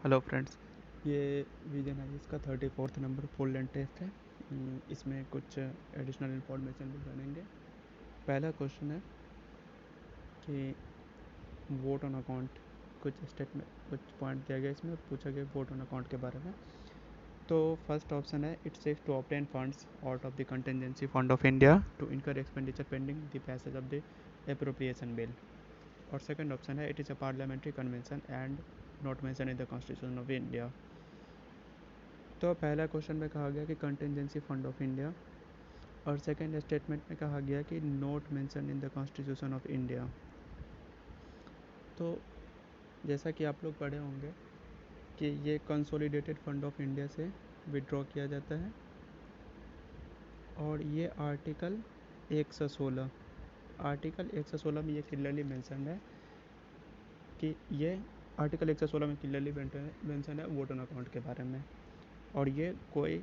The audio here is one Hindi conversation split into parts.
Hello friends. ये विजन है इसका 34th number full length test है। इसमें कुछ एडिशनल इन्फॉर्मेशन भी जानेंगे। पहला क्वेश्चन है कि वोट ऑन अकाउंट, कुछ स्टेटमेंट कुछ पॉइंट दिया गया, इसमें पूछा गया वोट ऑन अकाउंट के बारे में। तो फर्स्ट ऑप्शन है it seeks to obtain funds out of the contingency fund of India to incur expenditure pending the passage of the appropriation bill. और सेकंड ऑप्शन है it is a parliamentary convention and not mention in the Constitution of India. तो पहला क्वेश्चन में कहा गया कि कंटेंजेंसी फंड ऑफ इंडिया, और सेकंड स्टेटमेंट में कहा गया कि not mention in the Constitution of India. तो जैसा कि आप लोग पढ़े होंगे कि ये कंसोलिडेटेड फंड ऑफ इंडिया से विड्रॉ किया जाता है, और ये आर्टिकल 116 में ये क्लियरली मेंशन है कि ये आर्टिकल 116 में क्लियरली मेंशन है वोट ऑन अकाउंट के बारे में, और ये कोई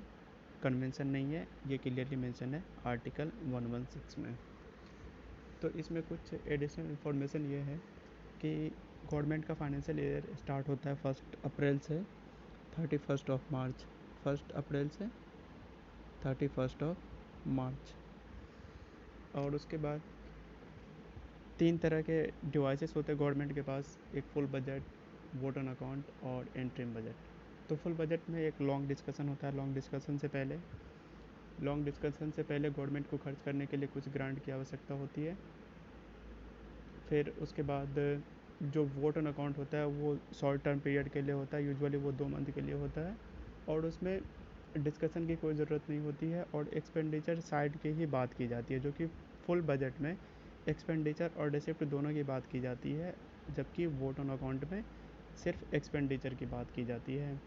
कन्वेंशन नहीं है, ये क्लियरली मेंशन है आर्टिकल 116 में। तो इसमें कुछ एडिशनल इन्फॉर्मेशन ये है कि गवर्नमेंट का फाइनेंशियल ईयर स्टार्ट होता है 1 अप्रैल से 31 मार्च। 1 अप्रैल से 31 मार्च। और उसके बाद 3 तरह के डिवाइसेस होते हैं गवर्नमेंट के पास, एक full budget, vote on account और इंटरिम बजट। तो फुल बजट में एक लॉन्ग डिस्कशन होता है। लॉन्ग डिस्कशन से पहले गवर्नमेंट को खर्च करने के लिए कुछ ग्रांट की आवश्यकता होती है। फिर उसके बाद जो वोट ऑन अकाउंट होता है वो शॉर्ट टर्म पीरियड के लिए होता है, यूजुअली वो 2 मंथ के लिए होता है, और उसमें डिस्कशन की कोई ज़रूरत नहीं होती है, और एक्सपेंडिचर साइड की ही बात की जाती है, जो कि फुल बजट में एक्सपेंडिचर और रिसिप्ट दोनों की बात की जाती है, जबकि वोट ऑन अकाउंट में सिर्फ एक्सपेंडिचर की बात की जाती है।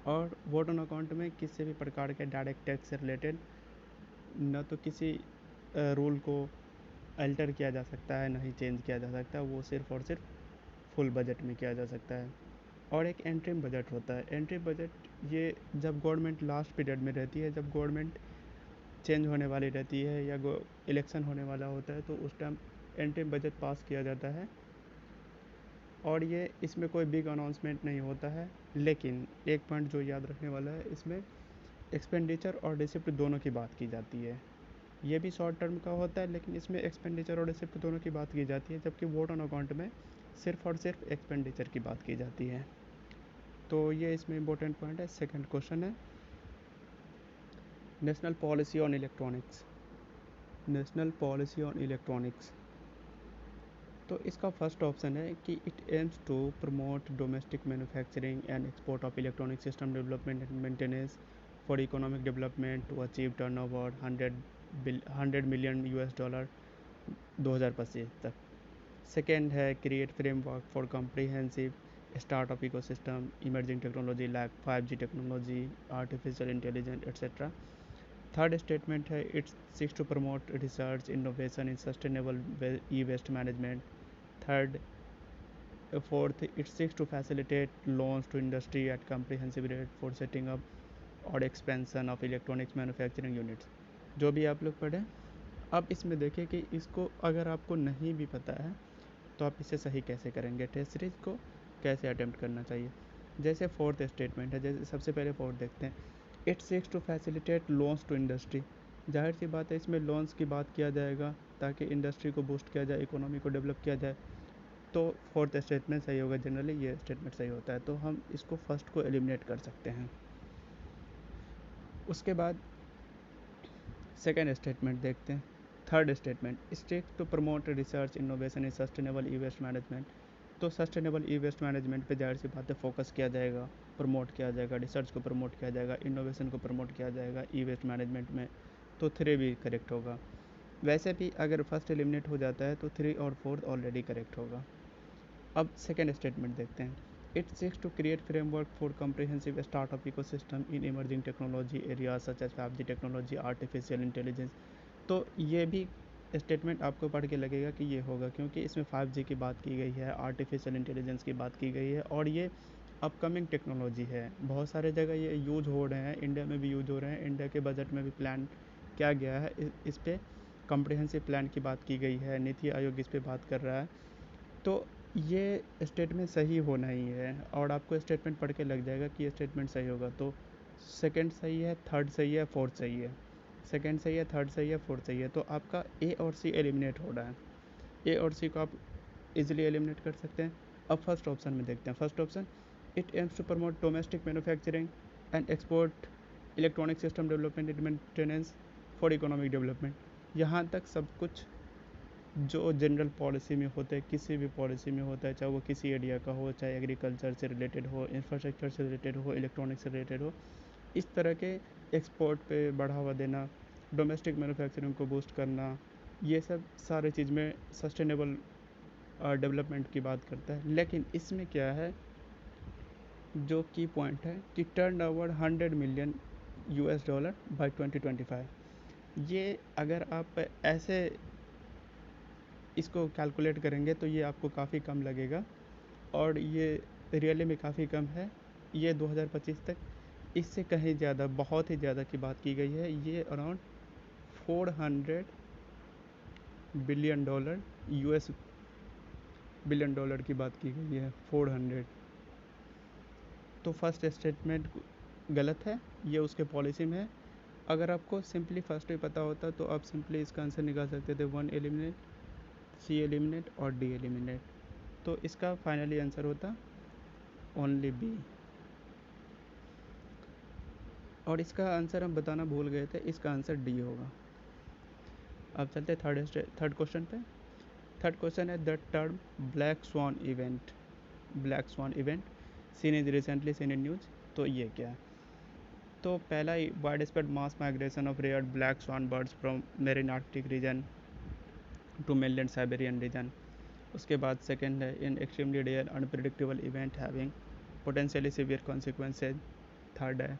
और वोट ऑन अकाउंट में किसी भी प्रकार के डायरेक्ट टैक्स से रिलेटेड न तो किसी रूल को अल्टर किया जा सकता है, ना ही चेंज किया जा सकता है, वो सिर्फ और सिर्फ फुल बजट में किया जा सकता है। और एक एंट्रीम बजट होता है। एंट्रीम बजट ये जब गवर्नमेंट लास्ट पीरियड में रहती है, जब गवर्नमेंट चेंज होने वाली रहती है या इलेक्शन होने वाला होता है, तो उस टाइम एंट्रीम बजट पास किया जाता है, और ये इसमें कोई बिग अनाउंसमेंट नहीं होता है। लेकिन एक पॉइंट जो याद रखने वाला है, इसमें एक्सपेंडिचर और रिसिप्ट दोनों की बात की जाती है। ये भी शॉर्ट टर्म का होता है, लेकिन इसमें एक्सपेंडिचर और रिसिप्ट दोनों की बात की जाती है, जबकि वोट ऑन अकाउंट में सिर्फ और सिर्फ एक्सपेंडिचर की बात की जाती है। तो ये इसमें इंपॉर्टेंट पॉइंट है। सेकंड क्वेश्चन है national policy on electronics. National policy on electronics, तो इसका फर्स्ट ऑप्शन है कि it aims to promote domestic manufacturing and export of electronic system development and maintenance for economic development to achieve turnover 100 million US dollar 2025 तक। सेकेंड है create framework for comprehensive startup ecosystem emerging technology like 5G technology, artificial intelligence etcetera. Third statement है it's six to promote research innovation in sustainable e waste management. Third fourth it's six to facilitate loans to industry at comprehensive rate for setting up और expansion of electronics manufacturing units. जो भी आप लोग पढ़ें, अब इसमें देखें कि इसको अगर आपको नहीं भी पता है तो आप इसे सही कैसे करेंगे, टेस्ट सीरीज को कैसे अटेम्प्ट करना चाहिए। जैसे फोर्थ स्टेटमेंट है, जैसे सबसे पहले फोर्थ देखते हैं। It seeks to facilitate loans to industry. जाहिर सी बात है इसमें लोन्स की बात किया जाएगा ताकि इंडस्ट्री को बूस्ट किया जाए, इकोनॉमी को डेवलप किया जाए। तो फोर्थ स्टेटमेंट सही होगा, जनरली ये स्टेटमेंट सही होता है, तो हम इसको फर्स्ट को एलिमिनेट कर सकते हैं। उसके बाद सेकेंड स्टेटमेंट देखते हैं। Third statement strict to promote research innovation in sustainable e waste management. तो सस्टेनेबल ई वेस्ट मैनेजमेंट पे जाहिर सी बात है फोकस किया जाएगा, प्रमोट किया जाएगा, रिसर्च को प्रमोट किया जाएगा, इनोवेशन को प्रमोट किया जाएगा ई वेस्ट मैनेजमेंट में। तो 3 भी करेक्ट होगा। वैसे भी अगर फर्स्ट एलिमिनेट हो जाता है तो 3 और 4 ऑलरेडी करेक्ट होगा। अब सेकेंड स्टेटमेंट देखते हैं। It seeks to create framework for comprehensive startup ecosystem in emerging technology areas such as 5G technology, artificial intelligence. तो ये भी स्टेटमेंट आपको पढ़ के लगेगा कि ये होगा, क्योंकि इसमें 5G की बात की गई है, आर्टिफिशियल इंटेलिजेंस की बात की गई है, और ये अपकमिंग टेक्नोलॉजी है। बहुत सारे जगह ये यूज हो रहे हैं, इंडिया में भी यूज हो रहे हैं, इंडिया के बजट में भी प्लान किया गया है, इस पर कम्प्रिहेंसिव प्लान की बात की गई है, नीति आयोग इस पर बात कर रहा है। तो ये स्टेटमेंट सही होना ही है और आपको स्टेटमेंट पढ़ के लग जाएगा कि ये स्टेटमेंट सही होगा। तो सेकंड सही है, थर्ड सही है, फोर्थ सही है। सेकंड सही है, थर्ड सही है, फोर्थ सही है। तो आपका ए और सी एलिमिनेट हो रहा है। ए और सी को आप इजीली एलिमिनेट कर सकते हैं। अब फर्स्ट ऑप्शन में देखते हैं। First option, it aims to promote domestic manufacturing and export electronic system development and maintenance for economic development. यहाँ तक सब कुछ जो जनरल पॉलिसी में होता है, किसी भी पॉलिसी में होता है, चाहे वो किसी एरिया का हो, चाहे एग्रीकल्चर से रिलेटेड हो, इंफ्रास्ट्रक्चर से रिलेटेड हो, इलेक्ट्रॉनिक से रिलेटेड हो, इस तरह के एक्सपोर्ट पे बढ़ावा देना, डोमेस्टिक मैन्युफैक्चरिंग को बूस्ट करना, ये सब सारे चीज़ में सस्टेनेबल डेवलपमेंट की बात करता है। लेकिन इसमें क्या है, जो की पॉइंट है कि turnover 100 million US dollar by 2025। ये अगर आप ऐसे इसको कैलकुलेट करेंगे तो ये आपको काफ़ी कम लगेगा और ये रियली में काफ़ी कम है। ये 2025 तक इससे कहीं ज़्यादा, बहुत ही ज़्यादा की बात की गई है। ये around 400 billion dollar US billion dollar की बात की गई है, 400। तो फर्स्ट स्टेटमेंट गलत है, ये उसके पॉलिसी में है। अगर आपको सिंपली फर्स्ट ही पता होता तो आप सिंपली इसका आंसर निकाल सकते थे, 1 एलिमिनेट, सी एलिमिनेट और डी एलिमिनेट। तो इसका फाइनली आंसर होता ओनली बी। और इसका आंसर हम बताना भूल गए थे, इसका आंसर डी होगा। अब चलते थर्ड क्वेश्चन पे। थर्ड क्वेश्चन है, the term black swan event, black swan event seen is recently seen in news. तो ये क्या है? तो पहला ही, wide spread mass migration of rare black swan birds from marine arctic region to mainland Siberian region. उसके बाद सेकेंड है, in extremely rare unpredictable event having potentially severe consequences. Third है,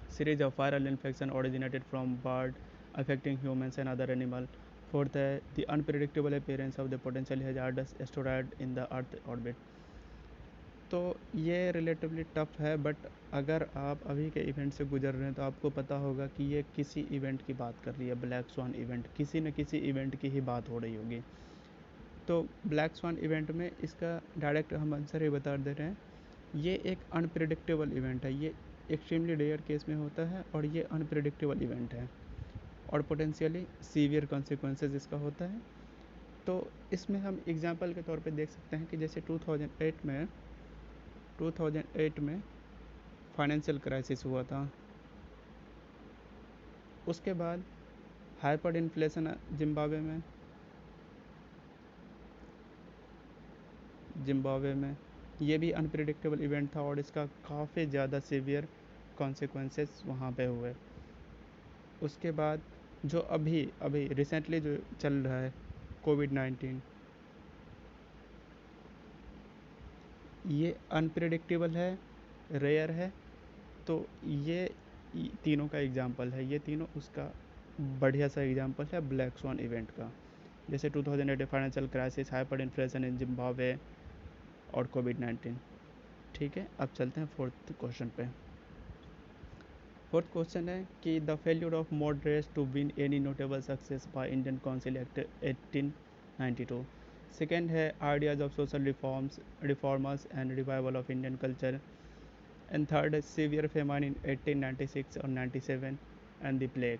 series of viral infection originated from bird affecting humans and other animal. Fourth है, the unpredictable appearance of the potentially hazardous asteroid in the earth orbit. तो ये रिलेटिवली टफ है, बट अगर आप अभी के इवेंट से गुजर रहे हैं तो आपको पता होगा कि ये किसी इवेंट की बात कर रही है। ब्लैक स्वान इवेंट, किसी न किसी इवेंट की ही बात हो रही होगी। तो ब्लैक स्वान इवेंट में इसका डायरेक्ट हम आंसर ही बता दे रहे हैं, ये एक अनप्रिडिक्टेबल इवेंट है। ये एक्सट्रीमली रेयर केस में होता है और ये अनप्रिडिक्टेबल इवेंट है और पोटेंशियली सीवियर कॉन्सिक्वेंसेज इसका होता है। तो इसमें हम एग्जांपल के तौर पे देख सकते हैं कि जैसे 2008 में फाइनेंशियल क्राइसिस हुआ था। उसके बाद हाइपर इन्फ्लेशन जिम्बाब्वे में ये भी अनप्रिडिक्टेबल इवेंट था और इसका काफ़ी ज़्यादा सीवियर कॉन्सिक्वेंसेस वहाँ पे हुए। उसके बाद जो अभी अभी रिसेंटली जो चल रहा है, कोविड-19, ये अनप्रिडिक्टेबल है, रेयर है। तो ये तीनों का एग्जांपल है, ये तीनों उसका बढ़िया सा एग्जांपल है ब्लैक स्वान इवेंट का। जैसे 2008 financial crisis, hyper inflation in Zimbabwe और कोविड-19। ठीक है, अब चलते हैं फोर्थ क्वेश्चन पे। फोर्थ क्वेश्चन है कि the failure of moderates to win any notable success by Indian council act 1892। Second है, ideas of social reformers and revival of Indian culture. And third है, सीवियर फेमाइन इन 1896 और 97 एंड द प्लेग।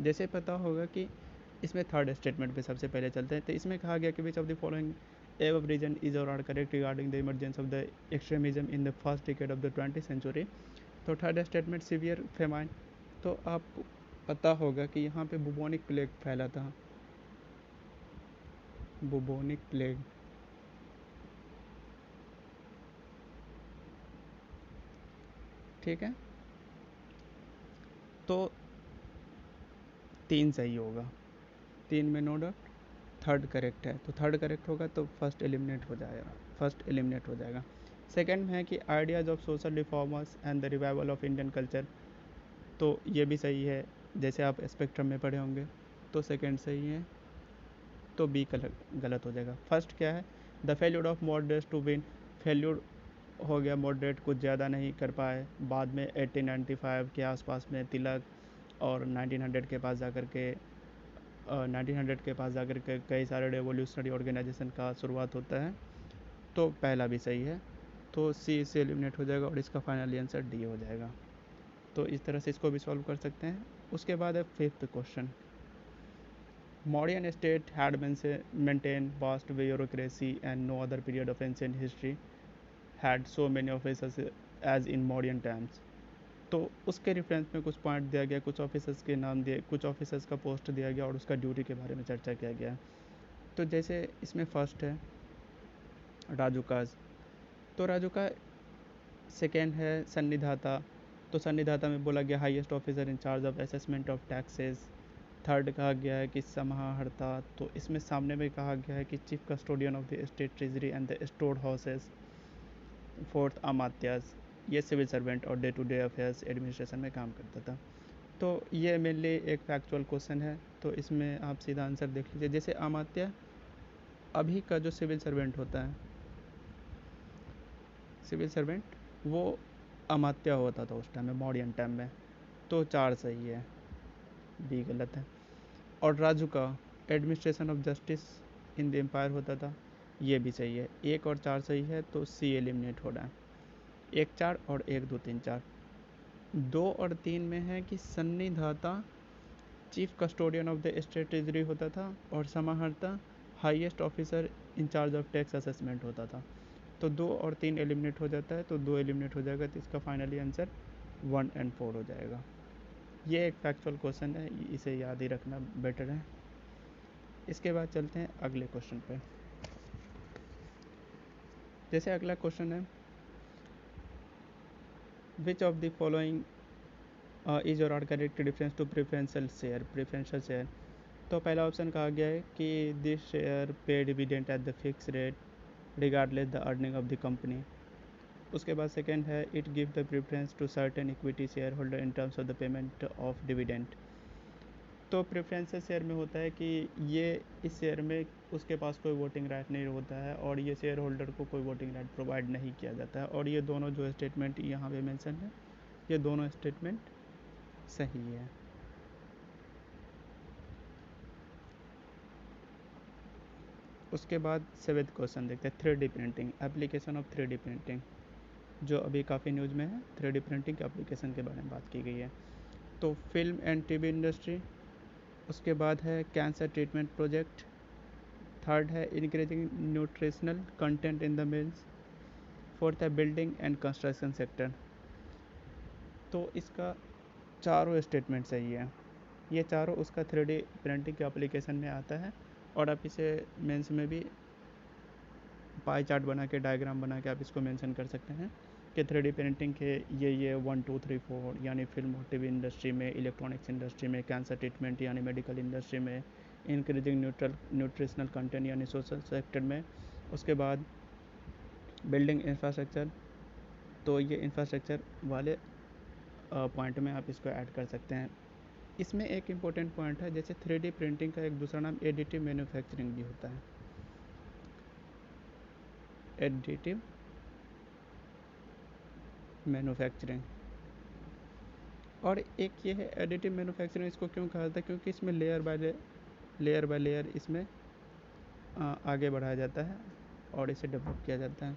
जैसे पता होगा कि इसमें थर्ड स्टेटमेंट पे सबसे पहले चलते हैं। तो इसमें कहा गया कि which of the following above reason is और are correct regarding the emergence of the extremism in the first decade of the 20th century. तो थर्ड स्टेटमेंट, सीवियर फेमाइन। तो आपको पता होगा कि यहाँ पे बुबोनिक प्लेग फैला था, बुबोनिक प्लेग। ठीक है, तो 3 सही होगा, 3 में नो डाउट थर्ड करेक्ट है। तो थर्ड करेक्ट होगा तो फर्स्ट एलिमिनेट हो जाएगा, फर्स्ट एलिमिनेट हो जाएगा। सेकंड में है कि ideas of social reformers and the revival of Indian culture. तो ये भी सही है, जैसे आप स्पेक्ट्रम में पढ़े होंगे। तो सेकंड सही है, तो बी गलत हो जाएगा। फर्स्ट क्या है, the failure of moderates to win. Failure हो गया, मॉडरेट कुछ ज़्यादा नहीं कर पाए। बाद में 1895 के आसपास में तिलक और 1900 के पास जा कर के 1900 के पास जाकर के कई सारे रेवोल्यूशनरी ऑर्गेनाइजेशन का शुरुआत होता है, तो पहला भी सही है, तो सी इससे एलिमिनेट हो जाएगा और इसका फाइनली आंसर डी हो जाएगा। तो इस तरह से इसको भी सॉल्व कर सकते हैं। उसके बाद है fifth question, modern state had maintained vast bureaucracy and no other period of ancient history had so many officers as in modern times। तो उसके रेफरेंस में कुछ पॉइंट दिया गया, कुछ ऑफिसर्स के नाम दिए, कुछ ऑफिसर्स का पोस्ट दिया गया और उसका ड्यूटी के बारे में चर्चा किया गया। तो जैसे इसमें फर्स्ट है राजुकाज, तो राजुका। सेकेंड है सन्निधाता, तो सन्निधाता में बोला गया highest officer in charge of assessment of taxes. Third कहा गया है कि समाहर्ता, तो इसमें सामने में कहा गया है कि chief custodian of the state treasury and the store houses. Fourth Amatyas, ये सिविल सर्वेंट और day to day affairs administration में काम करता था। तो ये मेनली एक फैक्चुअल क्वेश्चन है, तो इसमें आप सीधा आंसर देख लीजिए। जैसे अमात्य अभी का जो सिविल सर्वेंट होता है, सिविल सर्वेंट वो अमात्य होता था उस टाइम में, मॉडर्न टाइम में, तो 4 सही है, बी गलत है। और राजू का administration of justice in the empire होता था, ये भी सही है, 1 और 4 सही है, तो सी एलिमिनेट हो रहा है। 1 4 और 1 2 3 4। 2 और 3 में है कि सन्निधाता chief custodian of the state treasury होता था और समाहर्ता highest officer in charge of tax assessment होता था। तो 2 और 3 एलिमिनेट हो जाता है, तो 2 एलिमिनेट हो जाएगा, तो इसका फाइनली आंसर 1 और 4 हो जाएगा। ये एक फैक्चुअल क्वेश्चन है, इसे याद ही रखना बेटर है। इसके बाद चलते हैं अगले क्वेश्चन पे। जैसे अगला क्वेश्चन है, which of the following is और are correct difference to preferential share. तो पहला ऑप्शन कहा गया है कि this share pay dividend at the fix rate regardless the earning of the company. उसके बाद सेकेंड है it give the preference to certain equity share holder in terms of the payment of dividend. तो प्रेफरेंशियल शेयर में होता है कि ये इस शेयर में उसके पास कोई वोटिंग राइट नहीं होता है और ये शेयर होल्डर को कोई वोटिंग राइट प्रोवाइड नहीं किया जाता है। और ये दोनों जो स्टेटमेंट यहाँ पे मेंशन है, ये दोनों स्टेटमेंट सही है। उसके बाद 7th क्वेश्चन देखते हैं, 3D printing, application of 3D printing, जो अभी काफ़ी न्यूज़ में है। 3D प्रिंटिंग के एप्लीकेशन के बारे में बात की गई है। तो फिल्म एंड टीवी इंडस्ट्री, उसके बाद है कैंसर ट्रीटमेंट प्रोजेक्ट, थर्ड है increasing nutritional content in the mills, fourth है बिल्डिंग एंड कंस्ट्रक्शन सेक्टर। तो इसका चारों स्टेटमेंट सही है, ये चारों उसका 3D प्रिंटिंग के एप्लीकेशन में आता है। और आप इसे मेंस में भी पाई चार्ट बना के, डायग्राम बना के आप इसको मेंशन कर सकते हैं कि 3D प्रिंटिंग के ये 1 2 3 4 यानी फिल्म और टीवी इंडस्ट्री में, इलेक्ट्रॉनिक्स इंडस्ट्री में, कैंसर ट्रीटमेंट यानी मेडिकल इंडस्ट्री में, इंक्रीजिंग न्यूट्रिशनल कंटेंट यानी सोशल सेक्टर में, उसके बाद बिल्डिंग इंफ्रास्ट्रक्चर, तो ये इंफ्रास्ट्रक्चर वाले पॉइंट में आप इसको ऐड कर सकते हैं। इसमें एक इम्पोर्टेंट पॉइंट है, जैसे 3D प्रिंटिंग का एक दूसरा नाम एडिटिव मैन्युफैक्चरिंग भी होता है, एडिटिव मैन्युफैक्चरिंग। और एक ये है एडिटिव मैन्युफैक्चरिंग, इसको क्यों कहा जाता है, क्योंकि इसमें लेयर बाय लेयर इसमें आगे बढ़ाया जाता है और इसे डेवलप किया जाता है।